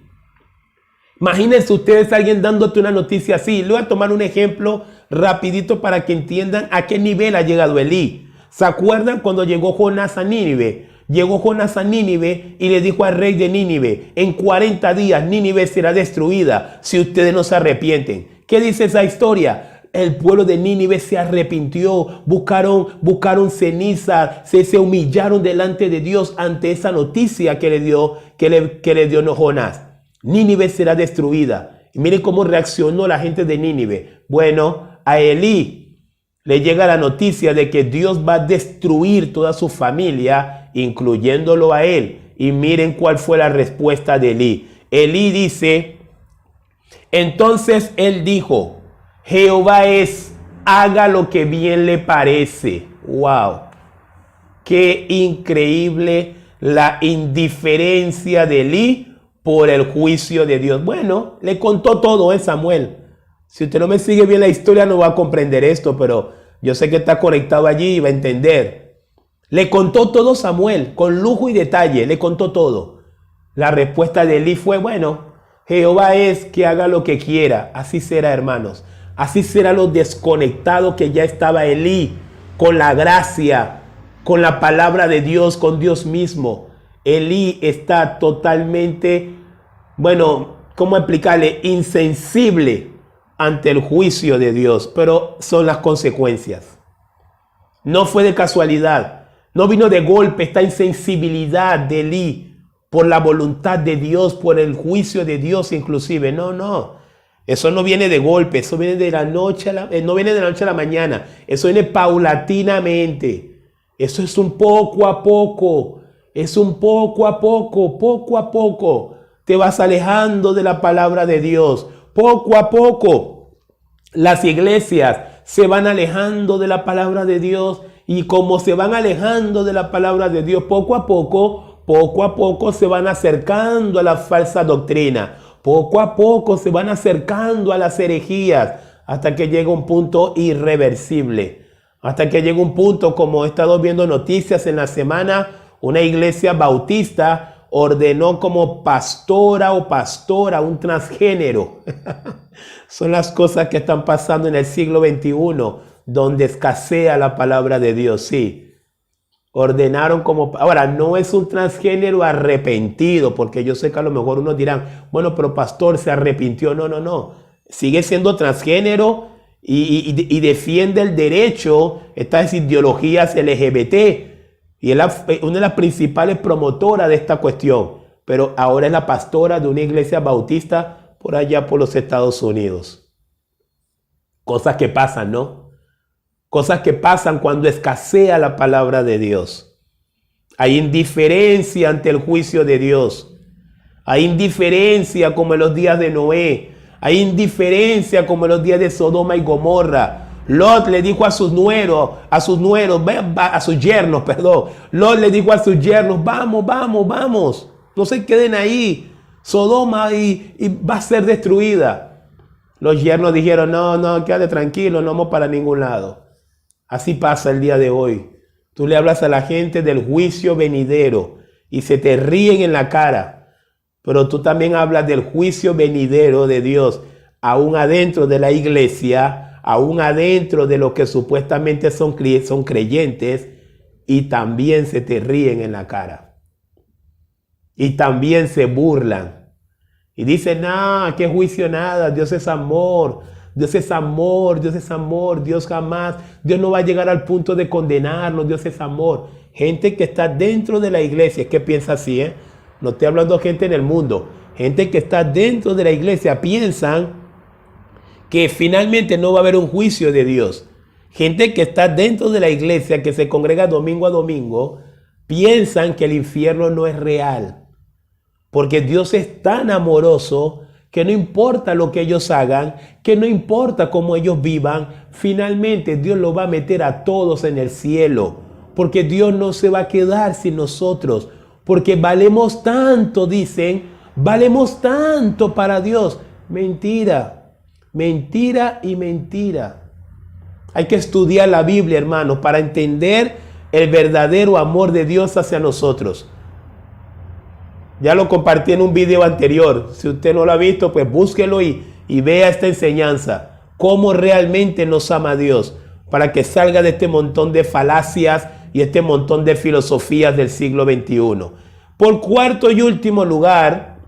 Imagínense ustedes alguien dándote una noticia así. Le voy a tomar un ejemplo rapidito para que entiendan a qué nivel ha llegado Elí. ¿Se acuerdan cuando llegó Jonás a Nínive? Llegó Jonás a Nínive y le dijo al rey de Nínive: en 40 días Nínive será destruida si ustedes no se arrepienten. ¿Qué dice esa historia? El pueblo de Nínive se arrepintió, buscaron ceniza, se humillaron delante de Dios ante esa noticia que le dio Jonás. Nínive será destruida. Y miren cómo reaccionó la gente de Nínive. Bueno, a Elí le llega la noticia de que Dios va a destruir toda su familia, incluyéndolo a él. Y miren cuál fue la respuesta de Elí. Elí dice: entonces él dijo, Jehová es, haga lo que bien le parece. ¡Wow! ¡Qué increíble la indiferencia de Elí por el juicio de Dios! Bueno, le contó todo Samuel. Si usted no me sigue bien la historia no va a comprender esto, pero yo sé que está conectado allí y va a entender. Le contó todo Samuel, con lujo y detalle, le contó todo. La respuesta de Elí fue: bueno, Jehová es, que haga lo que quiera. Así será, hermanos. Así será lo desconectado que ya estaba Elí con la gracia, con la palabra de Dios, con Dios mismo. Elí está totalmente, bueno, ¿cómo explicarle? Insensible ante el juicio de Dios, pero son las consecuencias. No fue de casualidad, no vino de golpe esta insensibilidad de Elí por la voluntad de Dios, por el juicio de Dios inclusive. No, eso no viene de golpe, eso viene de la noche no viene de la noche a la mañana, eso viene paulatinamente. Eso es un poco a poco. Es un poco a poco, te vas alejando de la palabra de Dios. Poco a poco, las iglesias se van alejando de la palabra de Dios, y como se van alejando de la palabra de Dios, poco a poco se van acercando a la falsa doctrina. Poco a poco se van acercando a las herejías, hasta que llega un punto irreversible. Hasta que llega un punto, como he estado viendo noticias en la semana, una iglesia bautista ordenó como pastora un transgénero. Son las cosas que están pasando en el siglo XXI, donde escasea la palabra de Dios. Sí, ordenaron como... Ahora, no es un transgénero arrepentido, porque yo sé que a lo mejor unos dirán: bueno, pero pastor, se arrepintió. No. Sigue siendo transgénero y defiende el derecho, estas ideologías LGBT. Y es una de las principales promotoras de esta cuestión. Pero ahora es la pastora de una iglesia bautista por allá por los Estados Unidos. Cosas que pasan, ¿no? Cosas que pasan cuando escasea la palabra de Dios. Hay indiferencia ante el juicio de Dios. Hay indiferencia como en los días de Noé. Hay indiferencia como en los días de Sodoma y Gomorra. Lot le dijo a sus yernos, Lot le dijo a sus yernos: vamos, no se queden ahí. Sodoma y va a ser destruida. Los yernos dijeron: no, quédate tranquilo, no vamos para ningún lado. Así pasa el día de hoy. Tú le hablas a la gente del juicio venidero y se te ríen en la cara. Pero tú también hablas del juicio venidero de Dios, aún adentro de la iglesia, aún adentro de los que supuestamente son creyentes, y también se te ríen en la cara. Y también se burlan. Y dicen: no, qué juicio nada, Dios es amor. Dios es amor, Dios es amor, Dios no va a llegar al punto de condenarnos, Dios es amor. Gente que está dentro de la iglesia, que piensa así, no estoy hablando de gente en el mundo, gente que está dentro de la iglesia piensan que finalmente no va a haber un juicio de Dios. Gente que está dentro de la iglesia, que se congrega domingo a domingo, piensan que el infierno no es real, porque Dios es tan amoroso que no importa lo que ellos hagan, que no importa cómo ellos vivan, finalmente Dios lo va a meter a todos en el cielo. porque Dios no se va a quedar sin nosotros, porque valemos tanto, dicen, valemos tanto para Dios. Mentira, mentira y mentira. Hay que estudiar la Biblia, hermanos, para entender el verdadero amor de Dios hacia nosotros. Ya lo compartí en un video anterior. Si usted no lo ha visto, pues búsquelo y vea esta enseñanza. Cómo realmente nos ama Dios, para que salga de este montón de falacias y este montón de filosofías del siglo XXI. Por cuarto y último lugar,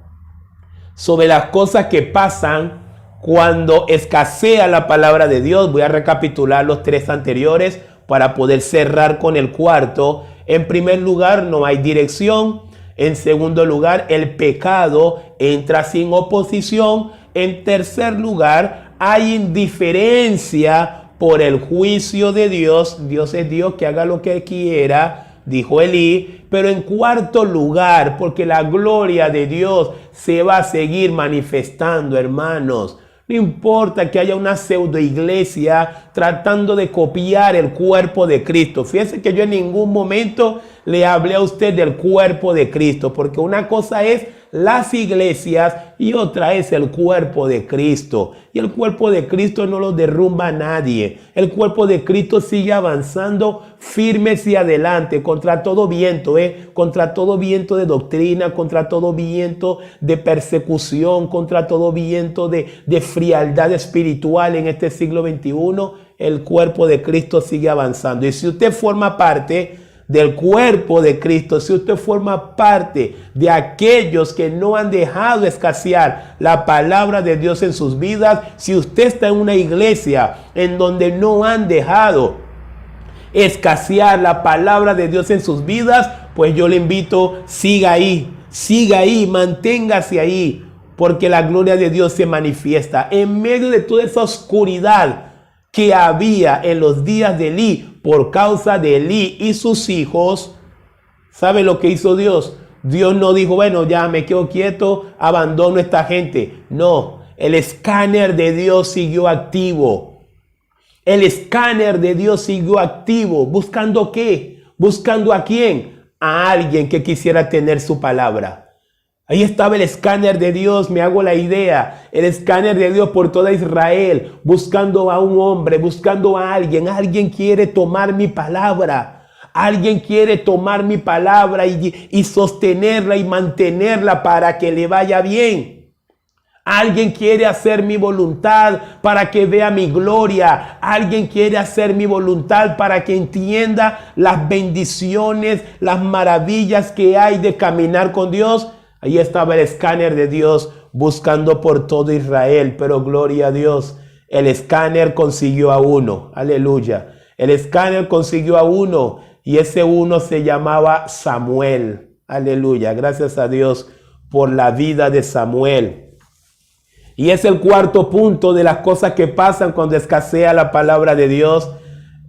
sobre las cosas que pasan cuando escasea la palabra de Dios. Voy a recapitular los tres anteriores para poder cerrar con el cuarto. En primer lugar, no hay dirección. En segundo lugar, el pecado entra sin oposición. En tercer lugar, hay indiferencia por el juicio de Dios. Dios es Dios, que haga lo que quiera, dijo Elí. Pero en cuarto lugar, porque la gloria de Dios se va a seguir manifestando, hermanos. No importa que haya una pseudo iglesia tratando de copiar el cuerpo de Cristo. Fíjense que yo en ningún momento le hablé a usted del cuerpo de Cristo, porque una cosa es las iglesias y otra es el cuerpo de Cristo. Y el cuerpo de Cristo no lo derrumba nadie. El cuerpo de Cristo sigue avanzando firme hacia adelante contra todo viento, contra todo viento de doctrina, contra todo viento de persecución, contra todo viento de frialdad espiritual en este siglo XXI. El cuerpo de Cristo sigue avanzando. Y si usted forma parte del cuerpo de Cristo, si usted forma parte de aquellos que no han dejado escasear la palabra de Dios en sus vidas, si usted está en una iglesia en donde no han dejado escasear la palabra de Dios en sus vidas, pues yo le invito, siga ahí, manténgase ahí, porque la gloria de Dios se manifiesta en medio de toda esa oscuridad que había en los días de Elí. Por causa de Elí y sus hijos, ¿sabe lo que hizo Dios? Dios no dijo, bueno, ya me quedo quieto, abandono a esta gente. No, el escáner de Dios siguió activo. El escáner de Dios siguió activo. ¿Buscando qué? ¿Buscando a quién? A alguien que quisiera tener su palabra. Ahí estaba el escáner de Dios, me hago la idea, el escáner de Dios por toda Israel, buscando a un hombre, buscando a alguien. Alguien quiere tomar mi palabra, alguien quiere tomar mi palabra y sostenerla y mantenerla para que le vaya bien. Alguien quiere hacer mi voluntad para que vea mi gloria. Alguien quiere hacer mi voluntad para que entienda las bendiciones, las maravillas que hay de caminar con Dios. Ahí estaba el escáner de Dios buscando por todo Israel, pero gloria a Dios, el escáner consiguió a uno, aleluya. El escáner consiguió a uno y ese uno se llamaba Samuel, aleluya. Gracias a Dios por la vida de Samuel. Y es el cuarto punto de las cosas que pasan cuando escasea la palabra de Dios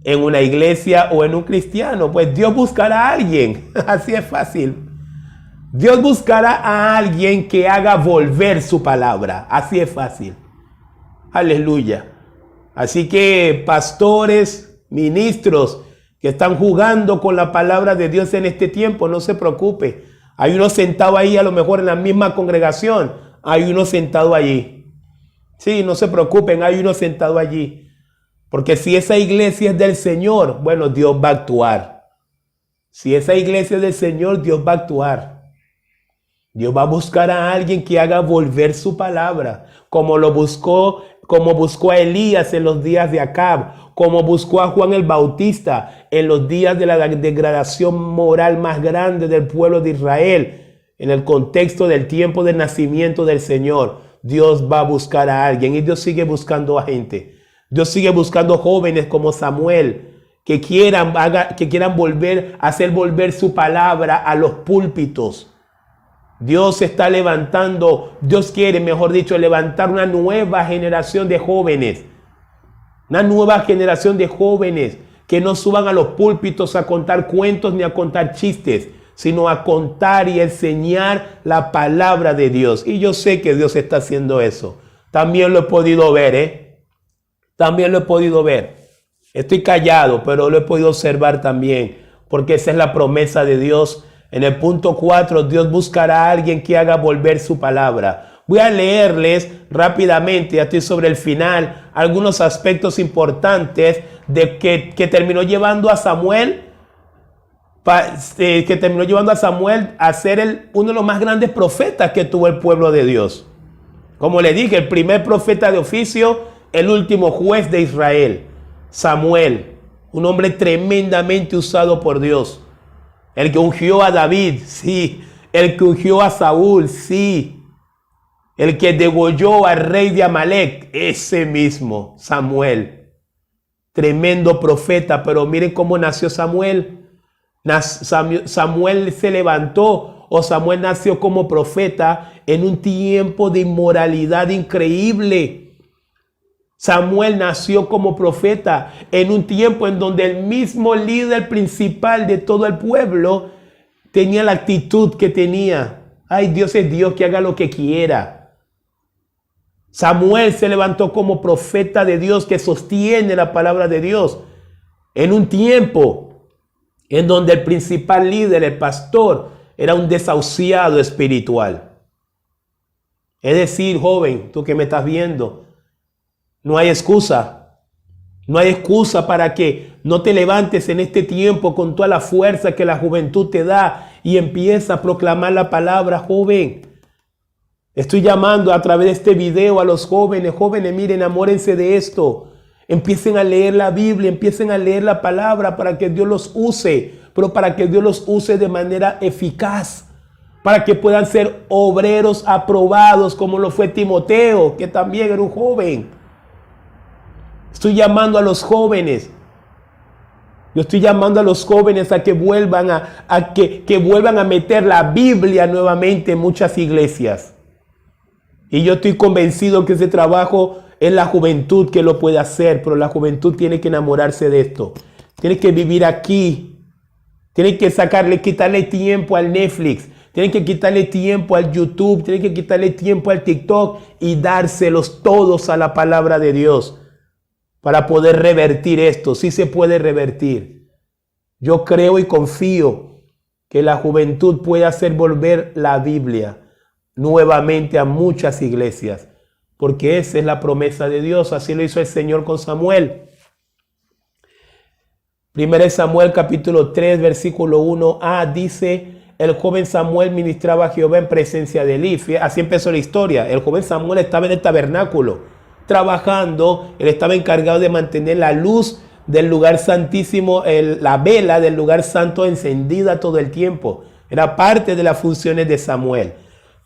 en una iglesia o en un cristiano. Pues Dios buscará a alguien, así es fácil. Dios buscará a alguien que haga volver su palabra. Así es fácil. Aleluya. Así que pastores, ministros que están jugando con la palabra de Dios en este tiempo, no se preocupe. Hay uno sentado ahí, a lo mejor en la misma congregación. Hay uno sentado allí. Sí, no se preocupen, hay uno sentado allí. Porque si esa iglesia es del Señor, bueno, Dios va a actuar. Si esa iglesia es del Señor, Dios va a actuar. Dios va a buscar a alguien que haga volver su palabra, como buscó a Elías en los días de Acab, como buscó a Juan el Bautista en los días de la degradación moral más grande del pueblo de Israel, en el contexto del tiempo del nacimiento del Señor. Dios va a buscar a alguien y Dios sigue buscando a gente. Dios sigue buscando jóvenes como Samuel que quieran hacer volver su palabra a los púlpitos. Dios está levantando, Dios quiere, mejor dicho, levantar una nueva generación de jóvenes. Una nueva generación de jóvenes que no suban a los púlpitos a contar cuentos ni a contar chistes, sino a contar y enseñar la palabra de Dios. Y yo sé que Dios está haciendo eso. También lo he podido ver, También lo he podido ver. Estoy callado, pero lo he podido observar también. porque esa es la promesa de Dios. En el punto 4, Dios buscará a alguien que haga volver su palabra. Voy a leerles rápidamente, ya estoy sobre el final, algunos aspectos importantes de que terminó llevando a Samuel, a ser uno de los más grandes profetas que tuvo el pueblo de Dios. Como le dije, el primer profeta de oficio, el último juez de Israel, Samuel, un hombre tremendamente usado por Dios. El que ungió a David, sí. El que ungió a Saúl, sí. El que degolló al rey de Amalek, ese mismo, Samuel. Tremendo profeta, pero miren cómo nació Samuel. Samuel se levantó, o Samuel nació como profeta en un tiempo de inmoralidad increíble. Samuel nació como profeta en un tiempo en donde el mismo líder principal de todo el pueblo tenía la actitud que tenía. Ay, Dios es Dios, que haga lo que quiera. Samuel se levantó como profeta de Dios que sostiene la palabra de Dios en un tiempo en donde el principal líder, el pastor, era un desahuciado espiritual. Es decir, joven, tú que me estás viendo, no hay excusa. No hay excusa para que no te levantes en este tiempo con toda la fuerza que la juventud te da y empieza a proclamar la palabra, joven. Estoy llamando a través de este video a los jóvenes. Jóvenes, miren, enamórense de esto. Empiecen a leer la Biblia, empiecen a leer la palabra para que Dios los use, pero para que Dios los use de manera eficaz, para que puedan ser obreros aprobados como lo fue Timoteo, que también era un joven. Estoy llamando a los jóvenes. Yo estoy llamando a los jóvenes a que vuelvan que vuelvan a meter la Biblia nuevamente en muchas iglesias. Y yo estoy convencido que ese trabajo es la juventud que lo puede hacer, pero la juventud tiene que enamorarse de esto. Tiene que vivir aquí. Tiene que quitarle tiempo al Netflix. Tienen que quitarle tiempo al YouTube. Tienen que quitarle tiempo al TikTok y dárselos todos a la palabra de Dios. Para poder revertir esto. Sí se puede revertir. Yo creo y confío que la juventud puede hacer volver la Biblia nuevamente a muchas iglesias. Porque esa es la promesa de Dios. Así lo hizo el Señor con Samuel. 1 Samuel capítulo 3 versículo 1a dice: el joven Samuel ministraba a Jehová en presencia de Elí. Así empezó la historia. El joven Samuel estaba en el tabernáculo trabajando. Él estaba encargado de mantener la luz del lugar santísimo, la vela del lugar santo encendida todo el tiempo. Era parte de las funciones de Samuel.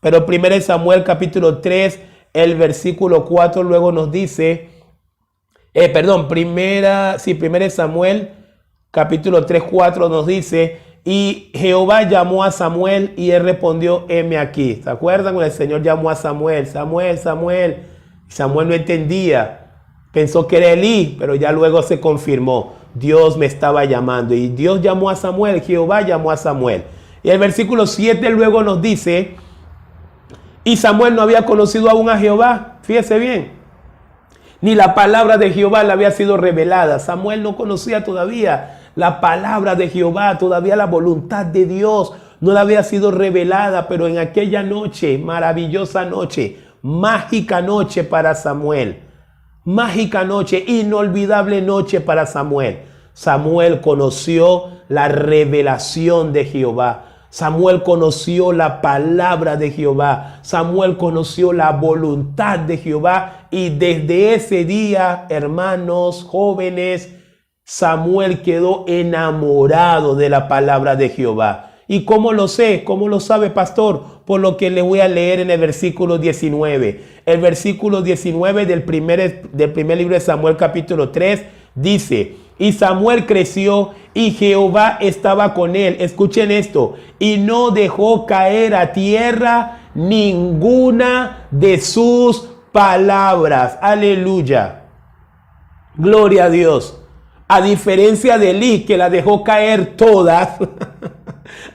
Pero 1 Samuel capítulo 3, el versículo 4 luego nos dice, 1 Samuel capítulo 3, 4 nos dice: y Jehová llamó a Samuel y él respondió: heme aquí. ¿Se acuerdan cuando el Señor llamó a Samuel? Samuel, Samuel. Samuel no entendía, pensó que era Elí, pero ya luego se confirmó. Dios me estaba llamando y Dios llamó a Samuel, Jehová llamó a Samuel. Y el versículo 7 luego nos dice: y Samuel no había conocido aún a Jehová, fíjese bien, ni la palabra de Jehová le había sido revelada. Samuel no conocía todavía la palabra de Jehová, todavía la voluntad de Dios no le había sido revelada, pero en aquella noche, maravillosa noche, mágica noche para Samuel, mágica noche, inolvidable noche para Samuel. Samuel conoció la revelación de Jehová. Samuel conoció la palabra de Jehová. Samuel conoció la voluntad de Jehová. Y desde ese día, hermanos, jóvenes, Samuel quedó enamorado de la palabra de Jehová. ¿Y cómo lo sé? ¿Cómo lo sabe, pastor? Por lo que le voy a leer en el versículo 19. El versículo 19 del primer libro de Samuel capítulo 3 dice: y Samuel creció y Jehová estaba con él. Escuchen esto: y no dejó caer a tierra ninguna de sus palabras. Aleluya. Gloria a Dios. A diferencia de Elí, que la dejó caer todas.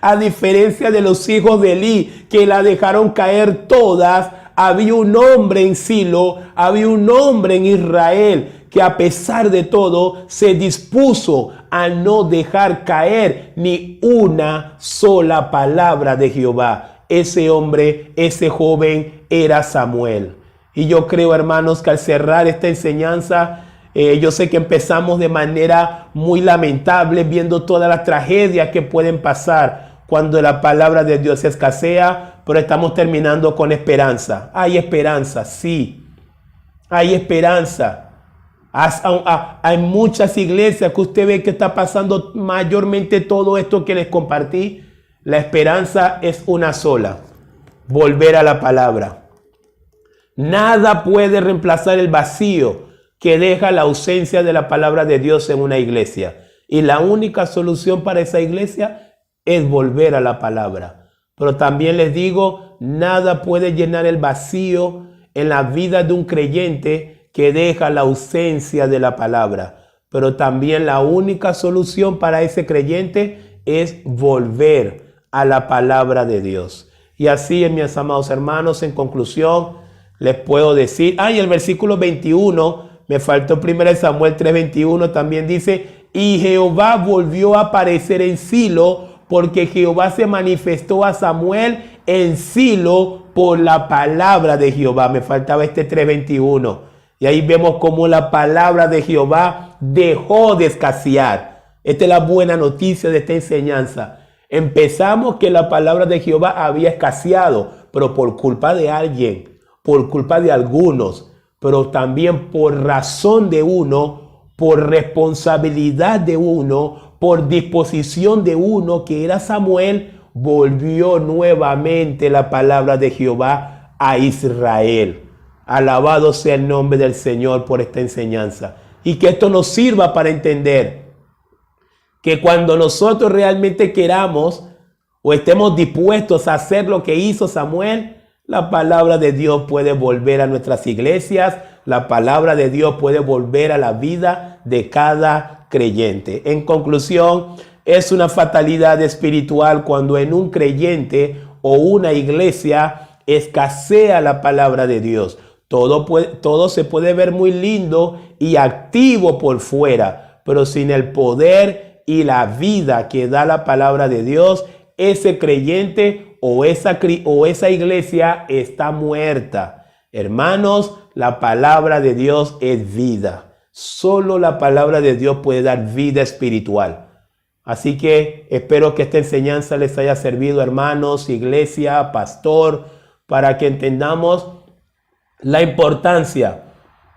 A diferencia de los hijos de Elí, que la dejaron caer todas, había un hombre en Silo, había un hombre en Israel, que a pesar de todo se dispuso a no dejar caer ni una sola palabra de Jehová. Ese hombre, ese joven era Samuel. Y yo creo, hermanos, que al cerrar esta enseñanza, yo sé que empezamos de manera muy lamentable, viendo todas las tragedias que pueden pasar cuando la palabra de Dios escasea, pero estamos terminando con esperanza. Hay esperanza, sí. Hay esperanza. Hay muchas iglesias que usted ve que está pasando mayormente todo esto que les compartí. La esperanza es una sola: volver a la palabra. Nada puede reemplazar el vacío que deja la ausencia de la palabra de Dios en una iglesia. Y la única solución para esa iglesia es volver a la palabra. Pero también les digo, nada puede llenar el vacío en la vida de un creyente que deja la ausencia de la palabra. Pero también la única solución para ese creyente es volver a la palabra de Dios. Y así, mis amados hermanos, en conclusión, les puedo decir, y el versículo 21, me faltó 1 Samuel 3:21, también dice, y Jehová volvió a aparecer en Silo, porque Jehová se manifestó a Samuel en Silo por la palabra de Jehová. Me faltaba este 3:21. Y ahí vemos cómo la palabra de Jehová dejó de escasear. Esta es la buena noticia de esta enseñanza. Empezamos que la palabra de Jehová había escaseado, pero por culpa de alguien, por culpa de algunos, pero también por razón de uno, por responsabilidad de uno, por disposición de uno, que era Samuel, volvió nuevamente la palabra de Jehová a Israel. Alabado sea el nombre del Señor por esta enseñanza. Y que esto nos sirva para entender que cuando nosotros realmente queramos o estemos dispuestos a hacer lo que hizo Samuel, la palabra de Dios puede volver a nuestras iglesias, la palabra de Dios puede volver a la vida de cada creyente. En conclusión, es una fatalidad espiritual cuando en un creyente o una iglesia escasea la palabra de Dios. Todo se puede ver muy lindo y activo por fuera, pero sin el poder y la vida que da la palabra de Dios, ese creyente o esa iglesia está muerta. Hermanos, la palabra de Dios es vida. Solo la palabra de Dios puede dar vida espiritual. Así que espero que esta enseñanza les haya servido, hermanos, iglesia, pastor, para que entendamos la importancia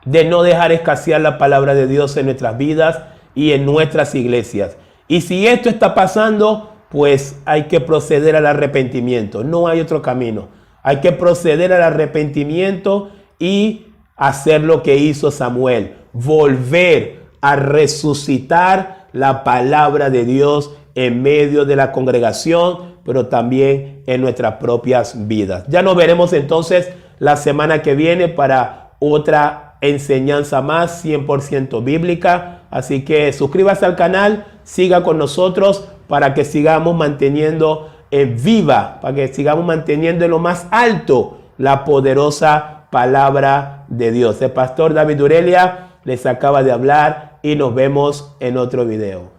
de no dejar escasear la palabra de Dios en nuestras vidas y en nuestras iglesias. Y si esto está pasando, pues hay que proceder al arrepentimiento. No hay otro camino. Hay que proceder al arrepentimiento y hacer lo que hizo Samuel. Volver a resucitar la palabra de Dios en medio de la congregación, pero también en nuestras propias vidas. Ya nos veremos entonces la semana que viene para otra enseñanza más 100% bíblica. Así que suscríbase al canal, siga con nosotros para que sigamos manteniendo viva, para que sigamos manteniendo en lo más alto la poderosa palabra de Dios. El pastor David Urelia les acaba de hablar y nos vemos en otro video.